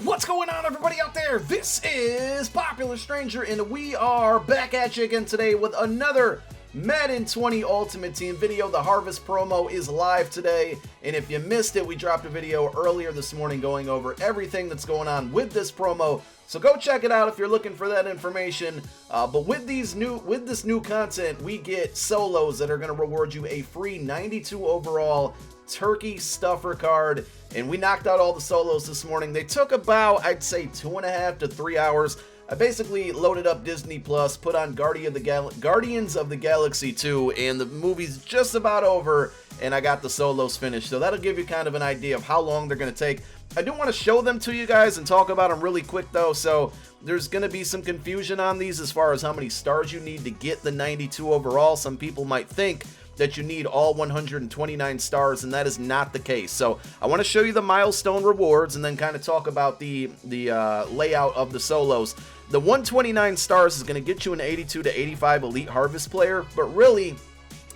What's going on, everybody out there? This is Popular Stranger, and we are back at you again today with another Madden 20 Ultimate Team video. The Harvest promo is live today, and if you missed it, we dropped a video earlier this morning going over everything that's going on with this promo. So go check it out if you're looking for that information. But with this new content, we get solos that are going to reward you a free 92 overall turkey stuffer card, and we knocked out all the solos this morning. They took about, I'd say, 2.5 to 3 hours. I basically loaded up Disney Plus, put on Guardians of the Galaxy 2, and the movie's just about over, and I got the solos finished. So that'll give you kind of an idea of how long they're going to take. I do want to show them to you guys and talk about them really quick though, so there's going to be some confusion on these as far as how many stars you need to get the 92 overall. Some people might think that you need all 129 stars, and that is not the case. So I want to show you the milestone rewards and then kind of talk about the layout of the solos. The 129 stars is going to get you an 82 to 85 elite harvest player, but really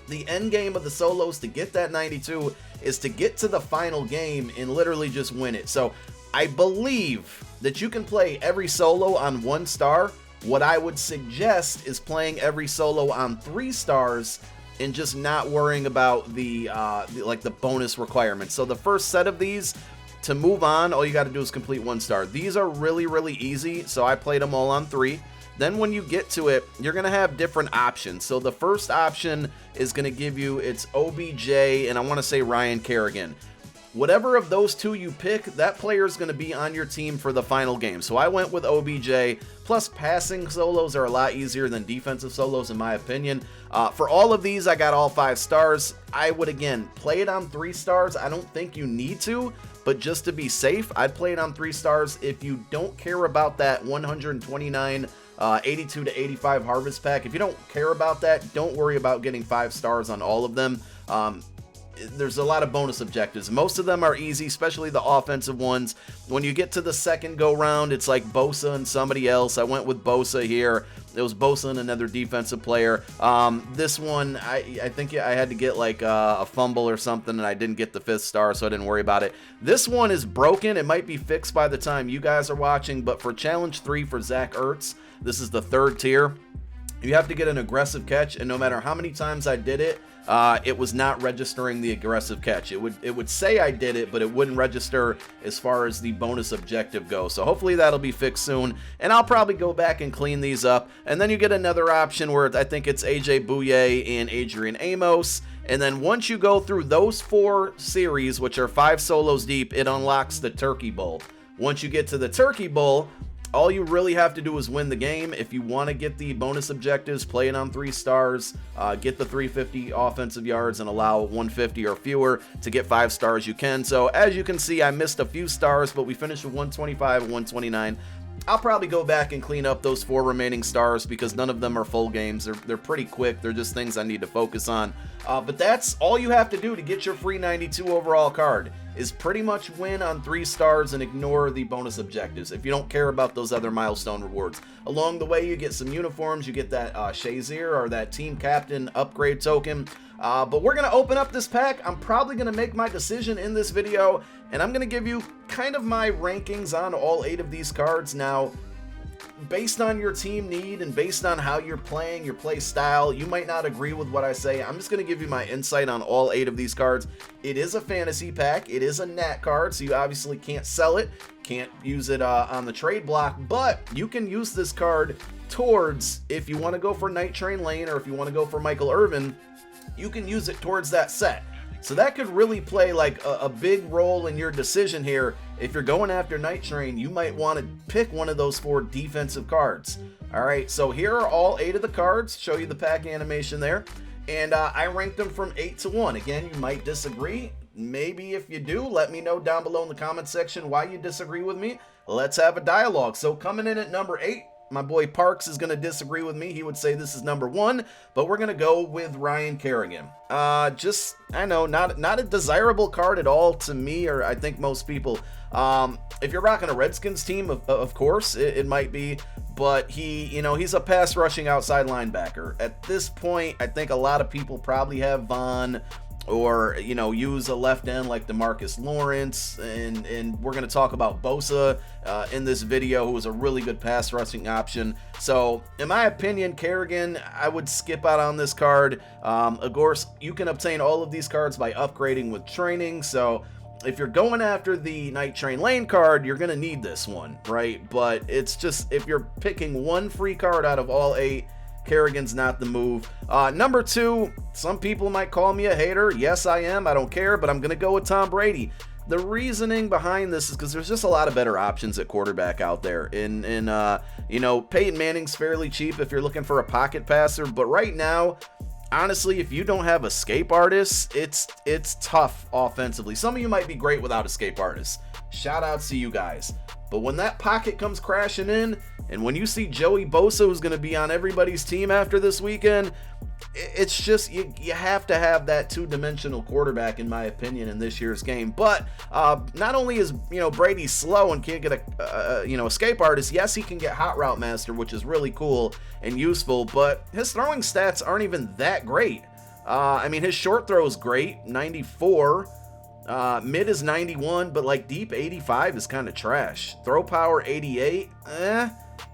the end game of the solos to get that 92 is to get to the final game and literally just win it. So I believe that you can play every solo on 1 star. What I would suggest is playing every solo on 3 stars and just not worrying about the bonus requirements. So the first set of these, to move on, all you got to do is complete 1 star. These are really easy, so I played them all on 3. Then when you get to it, you're going to have different options. So the first option is going to give you, it's OBJ, and I want to say Ryan Kerrigan. Whatever of those two you pick, that player is going to be on your team for the final game. So I went with OBJ, plus passing solos are a lot easier than defensive solos in my opinion. For all of these, I got all 5 stars. I would, again, play it on 3 stars. I don't think you need to, but just to be safe, I'd play it on 3 stars. If you don't care about that 129 82 to 85 harvest pack, if you don't care about that, don't worry about getting 5 stars on all of them. There's a lot of bonus objectives. Most of them are easy, especially the offensive ones. When you get to the second go round, it's like Bosa and somebody else. I went with Bosa here. It was Bosa and another defensive player. This one, I think I had to get like a fumble or something, and I didn't get the 5th star, so I didn't worry about it. This one is broken. It might be fixed by the time you guys are watching, but for Challenge 3 for Zach Ertz, this is the 3rd tier. You have to get an aggressive catch, and no matter how many times I did it, it was not registering the aggressive catch. It would say I did it, but it wouldn't register as far as the bonus objective goes. So hopefully that'll be fixed soon, and I'll probably go back and clean these up. And then you get another option where I think it's AJ Bouye and Adrian Amos. And then once you go through those 4 series, which are 5 solos deep, it unlocks the Turkey Bowl. Once you get to the Turkey Bowl, all you really have to do is win the game. If you want to get the bonus objectives, play it on 3 stars, get the 350 offensive yards, and allow 150 or fewer to get 5 stars, you can. So as you can see, I missed a few stars, but we finished with 125 and 129. I'll probably go back and clean up those 4 remaining stars because none of them are full games. They're pretty quick. They're just things I need to focus on. But that's all you have to do to get your free 92 overall card, is pretty much win on 3 stars and ignore the bonus objectives if you don't care about those other milestone rewards. Along the way, you get some uniforms. You get that Shazier or that team captain upgrade token. But we're going to open up this pack. I'm probably going to make my decision in this video, and I'm going to give you kind of my rankings on all 8 of these cards. Now, based on your team need and based on how you're playing, your play style, you might not agree with what I say. I'm just going to give you my insight on all 8 of these cards. It is a fantasy pack. It is a nat card, so you obviously can't sell it, can't use it on the trade block, but you can use this card towards, if you want to go for Night Train Lane or if you want to go for Michael Irvin, you can use it towards that set. So that could really play like a big role in your decision here. If you're going after Night Train, you might want to pick one of those 4 defensive cards. All right, so here are all 8 of the cards. Show you the pack animation there. And I ranked them from 8 to 1. Again, you might disagree. Maybe if you do, let me know down below in the comment section why you disagree with me. Let's have a dialogue. So coming in at number 8, my boy Parks is going to disagree with me. He would say this is number 1, but we're going to go with Ryan Kerrigan. I know, not a desirable card at all to me, or I think most people. If you're rocking a Redskins team, of course, it might be, but he's a pass rushing outside linebacker. At this point, I think a lot of people probably have Vaughn or, you know, use a left end like DeMarcus Lawrence, and we're going to talk about Bosa in this video, who is a really good pass rushing option. So in my opinion, Kerrigan, I would skip out on this card. Of course, you can obtain all of these cards by upgrading with training, so if you're going after the Night Train Lane card, you're going to need this one, right? But it's just, if you're picking one free card out of all 8, Kerrigan's not the move. Number 2, some people might call me a hater. Yes, I am. I don't care, but I'm going to go with Tom Brady. The reasoning behind this is because there's just a lot of better options at quarterback out there. And you know, Peyton Manning's fairly cheap if you're looking for a pocket passer. But right now, honestly, if you don't have escape artists, it's tough offensively. Some of you might be great without escape artists. Shout out to you guys. But when that pocket comes crashing in, and when you see Joey Bosa, who's going to be on everybody's team after this weekend, it's just, you have to have that two-dimensional quarterback, in my opinion, in this year's game. But not only is, you know, Brady slow and can't get a you know, escape artist, yes, he can get hot route master, which is really cool and useful, but his throwing stats aren't even that great. I mean, his short throw is great, 94. Mid is 91, but like deep 85 is kind of trash. Throw power 88,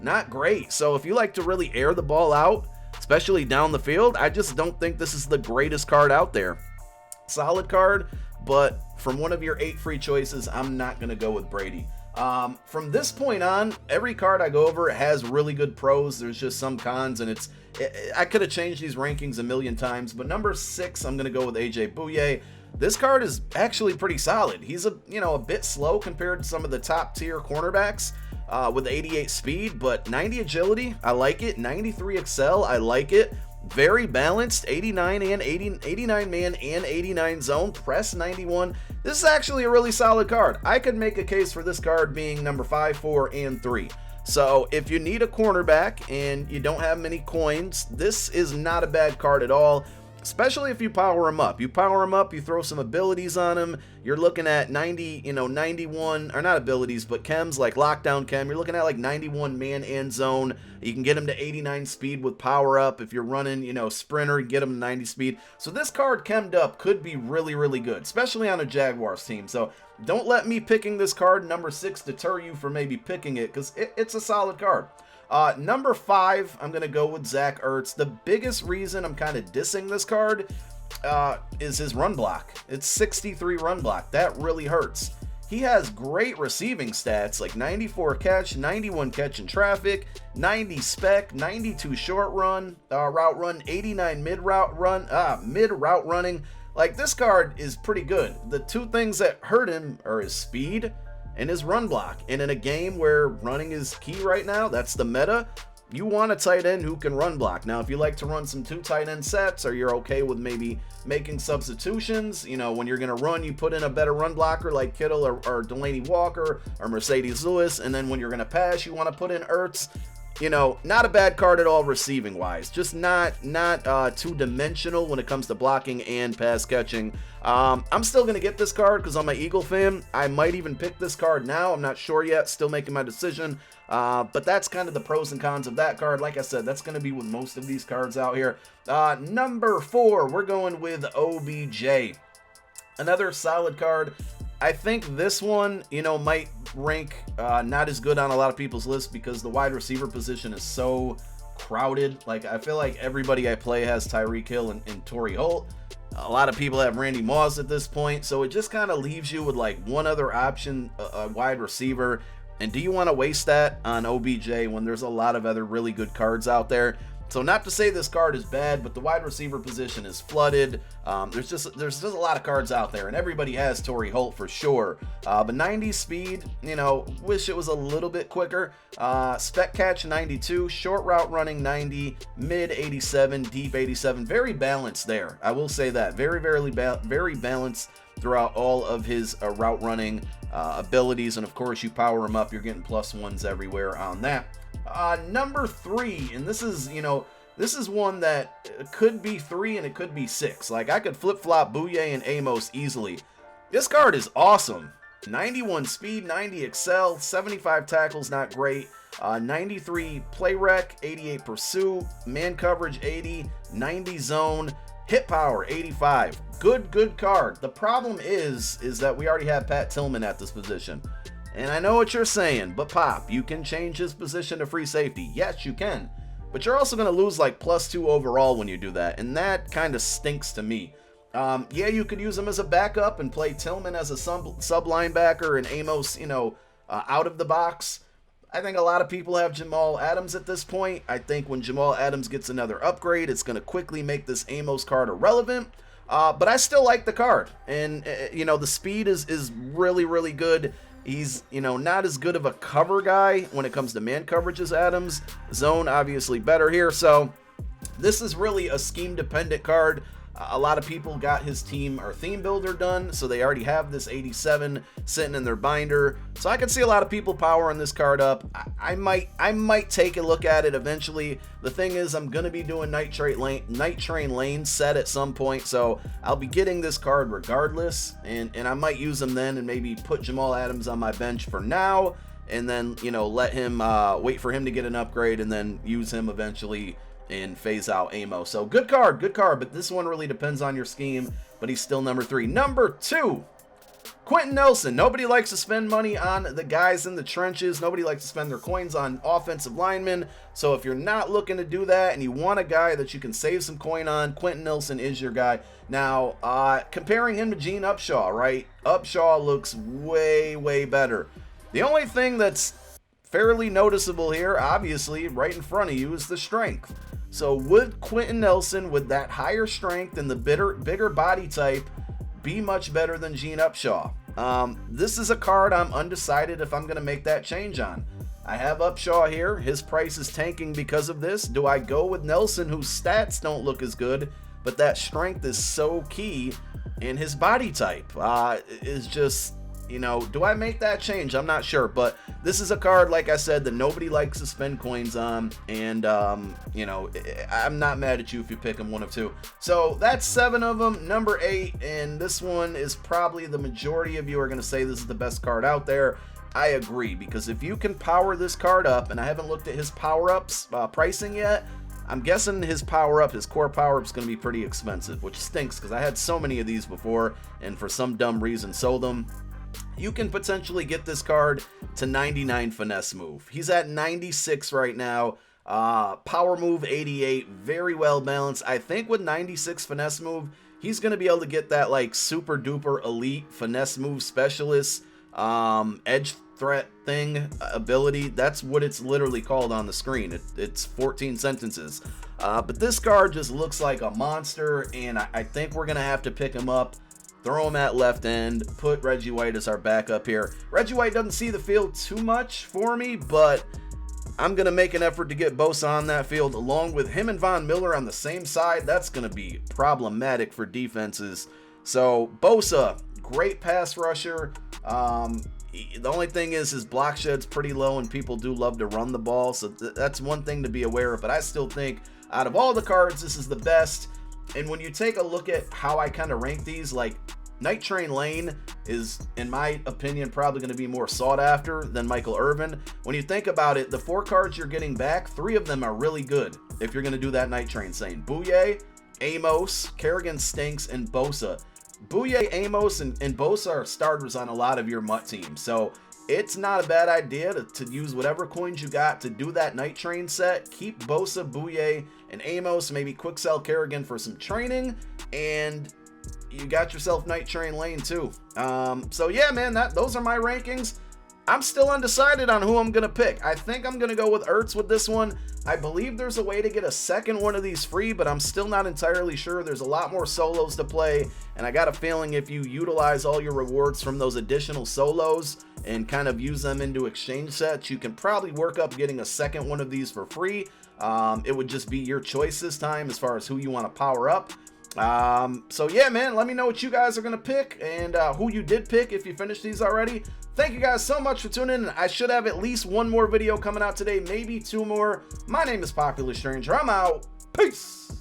not great. So if you like to really air the ball out, especially down the field, I just don't think this is the greatest card out there. Solid card, but from one of your 8 free choices, I'm not going to go with Brady. From this point on, every card I go over has really good pros. There's just some cons, and I could have changed these rankings a million times, but number 6, I'm going to go with AJ Bouye. This card is actually pretty solid. He's a bit slow compared to some of the top tier cornerbacks with 88 speed, but 90 agility, I like it. 93 excel, I like it. Very balanced, 89 man and 89 zone, press 91. This is actually a really solid card. I could make a case for this card being number 5, 4, and 3. So if you need a cornerback and you don't have many coins, this is not a bad card at all. Especially if you power him up. You power him up, you throw some abilities on him, you're looking at 91, or not abilities, but chems, like lockdown chem, you're looking at like 91 man and zone. You can get him to 89 speed with power up. If you're running, sprinter, get him to 90 speed. So this card chemmed up could be really, really good, especially on a Jaguars team. So don't let me picking this card, number 6, deter you from maybe picking it, because it's a solid card. Number 5, I'm going to go with Zach Ertz. The biggest reason I'm kind of dissing this card is his run block. It's 63 run block. That really hurts. He has great receiving stats, like 94 catch, 91 catch in traffic, 90 spec, 92 short run, route run, 89 mid route running. Like, this card is pretty good. The two things that hurt him are his speed and his run block. And in a game where running is key right now, that's the meta, you want a tight end who can run block. Now, if you like to run some 2 tight end sets, or you're okay with maybe making substitutions, when you're going to run, you put in a better run blocker like Kittle or Delaney Walker or Mercedes Lewis, and then when you're going to pass, you want to put in Ertz. Not a bad card at all receiving wise, just not two-dimensional when it comes to blocking and pass catching. I'm still going to get this card because I'm an Eagle fan. I might even pick this card now. I'm not sure yet, still making my decision. But that's kind of the pros and cons of that card. Like I said, that's going to be with most of these cards out here. Number 4, we're going with OBJ. Another solid card. I think this one, might rank not as good on a lot of people's lists because the wide receiver position is so crowded. Like, I feel like everybody I play has Tyreek Hill and Torrey Holt. A lot of people have Randy Moss at this point, so it just kind of leaves you with like one other option, a wide receiver. And do you want to waste that on OBJ when there's a lot of other really good cards out there? So not to say this card is bad, but the wide receiver position is flooded. There's just a lot of cards out there, and everybody has Torrey Holt for sure. But 90 speed, wish it was a little bit quicker. Spec catch 92, short route running 90, mid 87, deep 87. Very balanced there. I will say that. Very, very balanced throughout all of his route running abilities. And of course, you power him up, you're getting +1s everywhere on that. Number 3, and this is one that could be 3 and it could be 6. Like, I could flip-flop Bouye and Amos easily. This card is awesome. 91 speed, 90 excel, 75 tackles, not great. 93 play rec, 88 pursuit, man coverage 80, 90 zone. Hit power, 85. Good card. The problem is that we already have Pat Tillman at this position. And I know what you're saying, but Pop, you can change his position to free safety. Yes, you can. But you're also going to lose like +2 overall when you do that. And that kind of stinks to me. Yeah, you could use him as a backup and play Tillman as a sub linebacker and Amos, out of the box. I think a lot of people have Jamal Adams at this point. I think when Jamal Adams gets another upgrade, it's going to quickly make this Amos card irrelevant. But I still like the card. And, the speed is really good. He's, not as good of a cover guy when it comes to man coverage as Adams. Zone, obviously, better here. So this is really a scheme-dependent card. A lot of people got his team or theme builder done, so they already have this 87 sitting in their binder. So I can see a lot of people powering this card up. I might take a look at it eventually. The thing is, I'm going to be doing Night Train Lane set at some point, so I'll be getting this card regardless, and I might use him then and maybe put Jamal Adams on my bench for now, and then, let him wait for him to get an upgrade and then use him eventually and phase out Amos. So good card, but this one really depends on your scheme, but he's still number 3. Number 2, Quentin Nelson. Nobody likes to spend money on the guys in the trenches. Nobody likes to spend their coins on offensive linemen. So if you're not looking to do that and you want a guy that you can save some coin on, Quentin Nelson is your guy. Now, comparing him to Gene Upshaw, right? Upshaw looks way better. The only thing that's fairly noticeable here, obviously, right in front of you, is the strength. So would Quentin Nelson, with that higher strength and the bigger body type, be much better than Gene Upshaw? This is a card I'm undecided if I'm going to make that change on. I have Upshaw here. His price is tanking because of this. Do I go with Nelson, whose stats don't look as good, but that strength is so key, and his body type is just... do I make that change? I'm not sure, but this is a card, like I said, that nobody likes to spend coins on, and, I'm not mad at you if you pick them 1 of 2. So that's 7 of them. Number 8, and this one is probably the majority of you are going to say this is the best card out there. I agree, because if you can power this card up, and I haven't looked at his power-ups pricing yet, I'm guessing his power-up, his core power-up is going to be pretty expensive, which stinks, because I had so many of these before, and for some dumb reason sold them. You can potentially get this card to 99 finesse move. He's at 96 right now. Power move 88, very well balanced. I think with 96 finesse move, he's going to be able to get that like super duper elite finesse move specialist edge threat thing ability. That's what it's literally called on the screen. It's 14 sentences. But this card just looks like a monster, and I think we're going to have to pick him up. Throw him at left end, put Reggie White as our backup here. Reggie White doesn't see the field too much for me, but I'm going to make an effort to get Bosa on that field along with him and Von Miller on the same side. That's going to be problematic for defenses. So Bosa, great pass rusher. The only thing is his block shed's pretty low, and people do love to run the ball, so that's one thing to be aware of. But I still think out of all the cards, this is the best. And when you take a look at how I kind of rank these, like Night Train Lane is, in my opinion, probably going to be more sought after than Michael Irvin. When you think about it, the 4 cards you're getting back, 3 of them are really good if you're going to do that Night Train Lane. Bouye, Amos, Kerrigan stinks, and Bosa. Bouye, Amos, and Bosa are starters on a lot of your MUT teams. So it's not a bad idea to use whatever coins you got to do that Night Train set. Keep Bosa, Bouye, and Amos, maybe quick sell Kerrigan for some training, and you got yourself Night Train Lane too. So yeah, man, those are my rankings. I'm still undecided on who I'm going to pick. I think I'm going to go with Ertz with this one. I believe there's a way to get a second one of these free, but I'm still not entirely sure. There's a lot more solos to play, and I got a feeling if you utilize all your rewards from those additional solos and kind of use them into exchange sets, you can probably work up getting a second one of these for free. It would just be your choice this time as far as who you want to power up. So yeah, man, let me know what you guys are going to pick and who you did pick if you finished these already. Thank you guys so much for tuning in. I should have at least 1 more video coming out today, maybe 2 more. My name is Popular Stranger. I'm out. Peace.